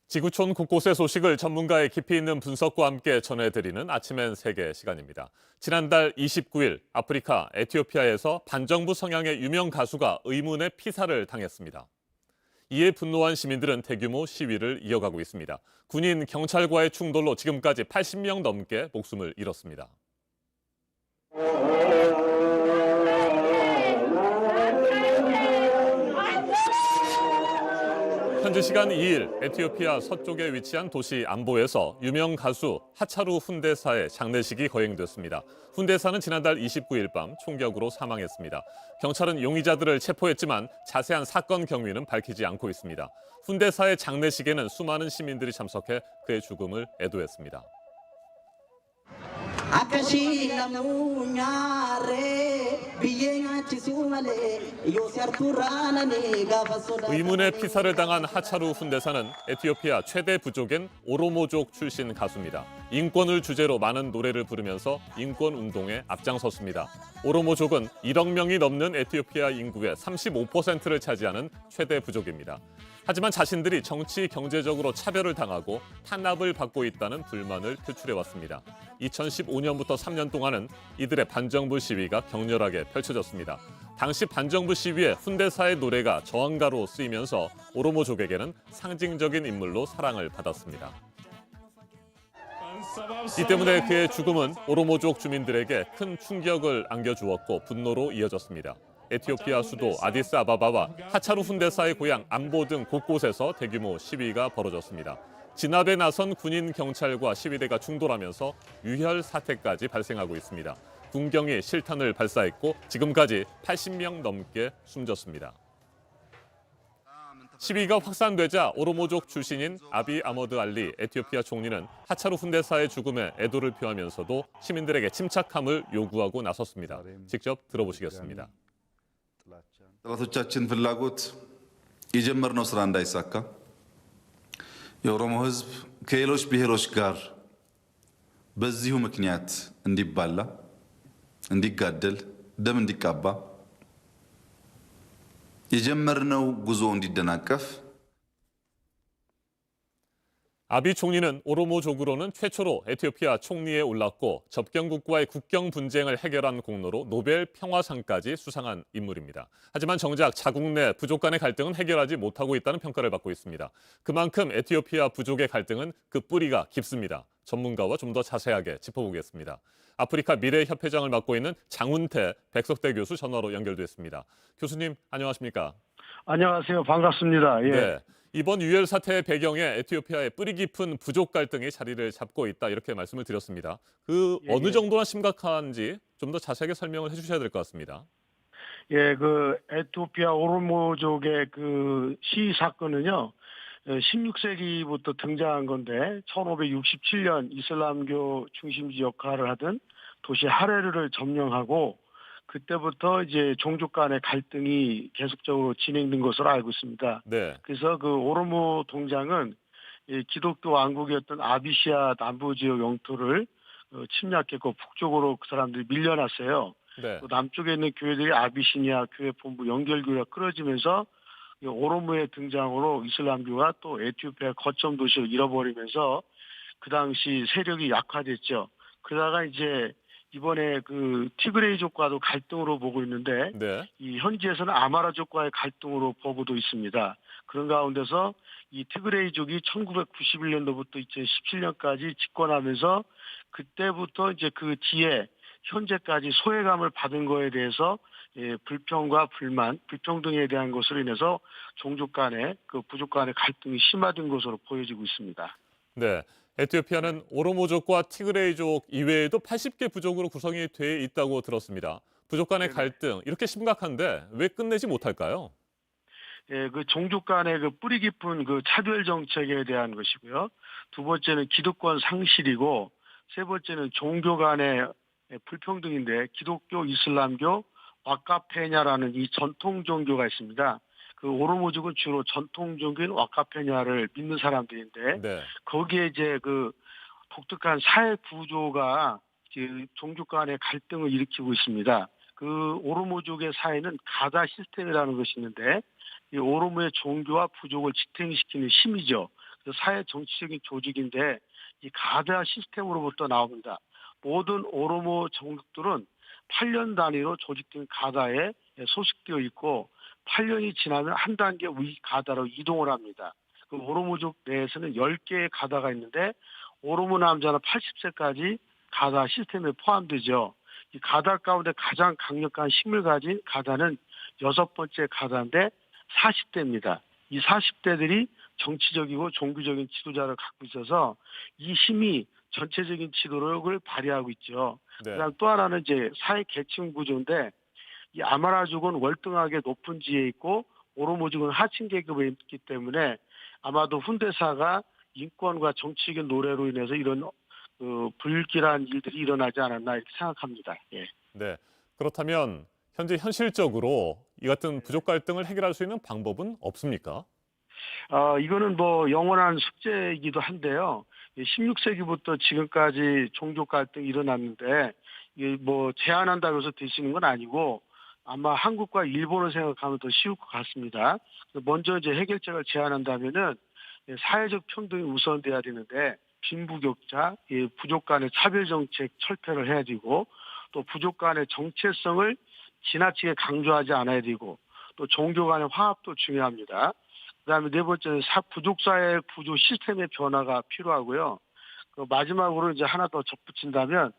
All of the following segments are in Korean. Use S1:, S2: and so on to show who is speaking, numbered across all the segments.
S1: 지구촌 곳곳의 소식을 전문가의 깊이 있는 분석과 함께 전해드리는 아침엔 세계 시간입니다. 지난달 29일 아프리카 에티오피아에서 반정부 성향의 유명 가수가 의문의 피살을 당했습니다. 이에 분노한 시민들은 대규모 시위를 이어가고 있습니다. 군인, 경찰과의 충돌로 지금까지 80명 넘게 목숨을 잃었습니다. 현지 시간 2일 에티오피아 서쪽에 위치한 도시 암보에서 유명 가수 하차루 훈데사의 장례식이 거행됐습니다. 훈데사는 지난달 29일 밤 총격으로 사망했습니다. 경찰은 용의자들을 체포했지만 자세한 사건 경위는 밝히지 않고 있습니다. 훈데사의 장례식에는 수많은 시민들이 참석해 그의 죽음을 애도했습니다. 의문의 피살을 당한 하차루 훈데사는 에티오피아 최대 부족인 오로모족 출신 가수입니다. 인권을 주제로 많은 노래를 부르면서 인권 운동에 앞장섰습니다. 오로모족은 1억 명이 넘는 에티오피아 인구의 35%를 차지하는 최대 부족입니다. 하지만 자신들이 정치, 경제적으로 차별을 당하고 탄압을 받고 있다는 불만을 표출해왔습니다. 2015년부터 3년 동안은 이들의 반정부 시위가 격렬하게 펼쳐졌습니다. 당시 반정부 시위에 훈데사의 노래가 저항가로 쓰이면서 오로모족에게는 상징적인 인물로 사랑을 받았습니다. 이 때문에 그의 죽음은 오로모족 주민들에게 큰 충격을 안겨주었고 분노로 이어졌습니다. 에티오피아 수도 아디스아바바와 하차루 훈데사의 고향 암보 등 곳곳에서 대규모 시위가 벌어졌습니다. 진압에 나선 군인, 경찰과 시위대가 충돌하면서 유혈 사태까지 발생하고 있습니다. 군경이 실탄을 발사했고 지금까지 80명 넘게 숨졌습니다. 시위가 확산되자 오로모족 출신인 아비 아머드 알리 에티오피아 총리는 하차루 훈데사의 죽음에 애도를 표하면서도 시민들에게 침착함을 요구하고 나섰습니다. 직접 들어보시겠습니다.
S2: ጠላቶቻችን ፍላጎት የጀመርነው ስራ እንዳይሳካ የኦሮሞ ሕዝብ ከሌሎች ብሔሮች ጋር በዚሁ ምክንያት እንዲባላ፣ እንዲጋደል፣ ደም እንዲቃባ የጀመርነው ጉዞ እንዲደናቀፍ
S1: 아비 총리는 오로모족으로는 최초로 에티오피아 총리에 올랐고 접경국과의 국경 분쟁을 해결한 공로로 노벨 평화상까지 수상한 인물입니다. 하지만 정작 자국 내 부족 간의 갈등은 해결하지 못하고 있다는 평가를 받고 있습니다. 그만큼 에티오피아 부족의 갈등은 그 뿌리가 깊습니다. 전문가와 좀 더 자세하게 짚어보겠습니다. 아프리카 미래협회장을 맡고 있는 장훈태 백석대 교수 전화로 연결됐습니다. 교수님 안녕하십니까?
S3: 안녕하세요. 반갑습니다. 예.
S1: 네. 이번 유혈 사태의 배경에 에티오피아의 뿌리 깊은 부족 갈등이 자리를 잡고 있다 이렇게 말씀을 드렸습니다. 어느 정도나 심각한지 좀 더 자세하게 설명을 해주셔야 될 것 같습니다.
S3: 예, 그 에티오피아 오로모족의 그 시위 사건은요. 16세기부터 등장한 건데 1567년 이슬람교 중심지 역할을 하던 도시 하레르를 점령하고 그때부터 이제 종족 간의 갈등이 계속적으로 진행된 것으로 알고 있습니다.
S1: 네.
S3: 그래서 그 오로모 동장은 기독교 왕국이었던 아비시아 남부 지역 영토를 침략했고 북쪽으로 그 사람들이 밀려났어요.
S1: 네.
S3: 또 남쪽에 있는 교회들이 아비시니아 교회 본부 연결교회가 끊어지면서 오로모의 등장으로 이슬람교가 또 에티오피아 거점 도시를 잃어버리면서 그 당시 세력이 약화됐죠. 그러다가 이제 이번에 그 티그레이족과도 갈등으로 보고 있는데
S1: 네.
S3: 이 현지에서는 아마라족과의 갈등으로 보고도 있습니다. 그런 가운데서 이 티그레이족이 1991년도부터 2017년까지 집권하면서 그때부터 이제 그 뒤에 현재까지 소외감을 받은 거에 대해서 불평과 불만, 불평등에 대한 것으로 인해서 종족 간의 그 부족 간의 갈등이 심화된 것으로 보여지고 있습니다.
S1: 네. 에티오피아는 오로모족과 티그레이족 이외에도 80개 부족으로 구성이 돼 있다고 들었습니다. 부족 간의
S3: 네네.
S1: 갈등 이렇게 심각한데 왜 끝내지 못할까요?
S3: 예, 그 종족 간의 그 뿌리 깊은 그 차별 정책에 대한 것이고요. 두 번째는 기득권 상실이고 세 번째는 종교 간의 불평등인데 기독교, 이슬람교, 와카페냐라는 이 전통 종교가 있습니다. 그 오로모족은 주로 전통 종교인 와카페냐를 믿는 사람들인데
S1: 네.
S3: 거기에 이제 그 독특한 사회 구조가 그 종족 간의 갈등을 일으키고 있습니다. 그 오로모족의 사회는 가다 시스템이라는 것이 있는데 이 오로모의 종교와 부족을 지탱시키는 힘이죠. 사회 정치적인 조직인데 이 가다 시스템으로부터 나옵니다. 모든 오로모 정족들은 8년 단위로 조직된 가다에 소속되어 있고 8년이 지나면 한 단계 위 가다로 이동을 합니다. 그 오로모족 내에서는 10개의 가다가 있는데 오로모 남자는 80세까지 가다 시스템에 포함되죠. 이 가다 가운데 가장 강력한 힘을 가진 가다는 6번째 가다인데 40대입니다. 이 40대들이 정치적이고 종교적인 지도자를 갖고 있어서 이 힘이 전체적인 지도력을 발휘하고 있죠.
S1: 네.
S3: 그다음 또 하나는 이제 사회 계층 구조인데 이 아마라족은 월등하게 높은 지에 있고 오로모족은 하층 계급에 있기 때문에 아마도 훈대사가 인권과 정치적인 노래로 인해서 이런 불길한 일들이 일어나지 않았나 이렇게 생각합니다. 예.
S1: 네. 그렇다면 현재 현실적으로 이 같은 부족 갈등을 해결할 수 있는 방법은 없습니까?
S3: 이거는 뭐 영원한 숙제이기도 한데요. 16세기부터 지금까지 종족 갈등이 일어났는데 이게 뭐 제한한다고 해서 되시는 건 아니고 아마 한국과 일본을 생각하면 더 쉬울 것 같습니다. 먼저 이제 해결책을 제안한다면은 사회적 평등이 우선돼야 되는데 빈부격차, 부족 간의 차별 정책 철폐를 해야 되고 또 부족 간의 정체성을 지나치게 강조하지 않아야 되고 또 종교 간의 화합도 중요합니다. 그다음에 네 번째는 부족사회 구조 시스템의 변화가 필요하고요. 마지막으로 이제 하나 더 덧붙인다면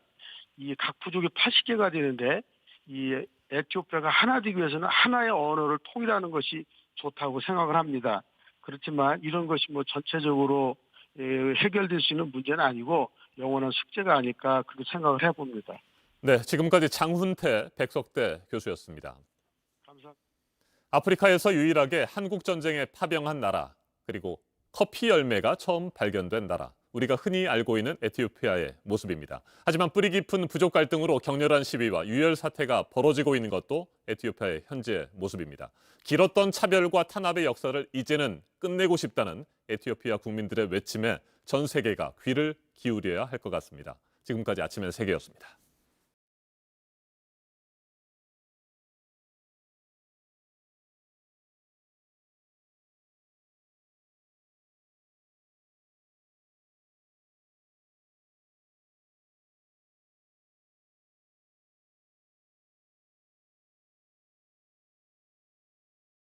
S3: 이 각 부족이 80개가 되는데 이 에티오피아가 하나 되기 위해서는 하나의 언어를 통일하는 것이 좋다고 생각을 합니다. 그렇지만 이런 것이 뭐 전체적으로 해결될 수 있는 문제는 아니고 영원한 숙제가 아닐까 그렇게 생각을 해봅니다.
S1: 네, 지금까지 장훈태 백석대 교수였습니다.
S3: 감사합니다.
S1: 아프리카에서 유일하게 한국 전쟁에 파병한 나라, 그리고 커피 열매가 처음 발견된 나라, 우리가 흔히 알고 있는 에티오피아의 모습입니다. 하지만 뿌리 깊은 부족 갈등으로 격렬한 시위와 유혈 사태가 벌어지고 있는 것도 에티오피아의 현재 모습입니다. 길었던 차별과 탄압의 역사를 이제는 끝내고 싶다는 에티오피아 국민들의 외침에 전 세계가 귀를 기울여야 할 것 같습니다. 지금까지 아침의 세계였습니다.